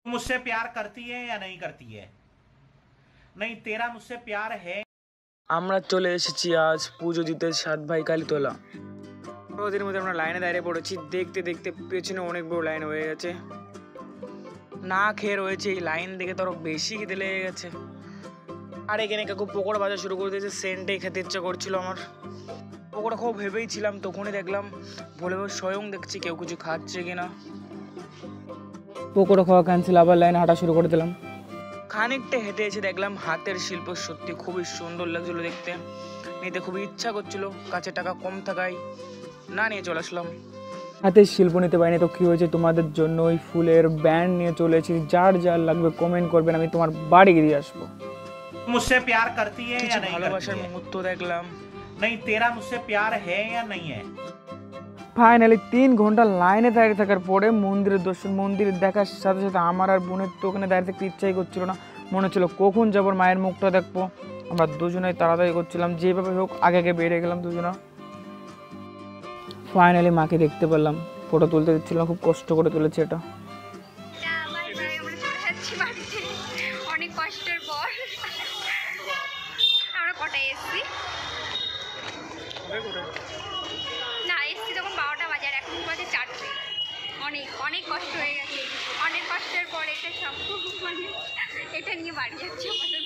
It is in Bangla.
मुझसे प्यार करती है या नहीं करती है? नहीं, तेरा मुझसे प्यार है। আমরা চলে এসেছি আজ পুজো দিতে সাত ভাই কালীতলা। ওদের মধ্যে আমরা লাইনে দাঁড়িয়ে পড়েছি, দেখতে দেখতে পেছনে অনেক বড় লাইন হয়ে গেছে। না খেয়ে রয়েছে, এই লাইন দেখে তো আরো বেশি খিদে লেগে গেছে। আর এখানে কাকু পকোড়া ভাজা শুরু করে দিয়েছে, সেন্টটাই খেতে ইচ্ছা করছিল আমার। পকোড়া খুব ভেবেইছিলাম, তখনই দেখলাম বলে স্বয়ং দেখছি কেউ কিছু খাচ্ছে কিনা। পকোড়া খাওয়া ক্যান্সেল, আবার লাইনে হাঁটা শুরু করে দিলাম। খানিকটা হেঁটে এসে দেখলাম হাতের শিল্প সত্যি খুবই সুন্দর লাগছিল দেখতে, নিতে খুবই ইচ্ছা করছিল, কাছে টাকা কম থাকায় না নিয়ে চলে আসলাম। হাতের শিল্প নিতে পারিনি তো কি হয়েছে, তোমাদের জন্য ওই ফুলের ব্যান্ড নিয়ে চলে এসেছি। যার যার লাগবে কমেন্ট করবেন, আমি তোমার বাড়ি গিয়ে আসবো। मुझसे प्यार करती है या नहीं ভালোবাসার करती है? মুহূর্ত দেখলাম। नहीं, तेरा मुझसे प्यार है या नहीं है? ফাইনালি 3 ঘন্টা লাইনে দাঁড়িয়ে থাকার পরে মন্দিরের দর্শন, মন্দির দেখার সাথে সাথে আমার আর বোনের তো ওখানে দাঁড়িয়ে থাকতে ইচ্ছাই করছিল না। মনে হচ্ছিল কখন যাবো মায়ের মুখটা দেখবো। আমরা দুজনেই তাড়াতাড়ি করছিলাম, যেভাবে হোক আগে আগে বেরিয়ে গেলাম দুজনা। ফাইনালি মাকে দেখতে পেলাম, ফটো তুলতে দিচ্ছিলাম, খুব কষ্ট করে তুলেছি এটা। অনেক কষ্টের পর আমরা কটায় এসছি না, এসছি তখন 12টা বাজে, আর এখন বাজে 4টে। অনেক অনেক কষ্ট হয়ে গেছে, অনেক কষ্টের পর এটা সব মানে এটা নিয়ে বাড়ি যাচ্ছে আমাদের।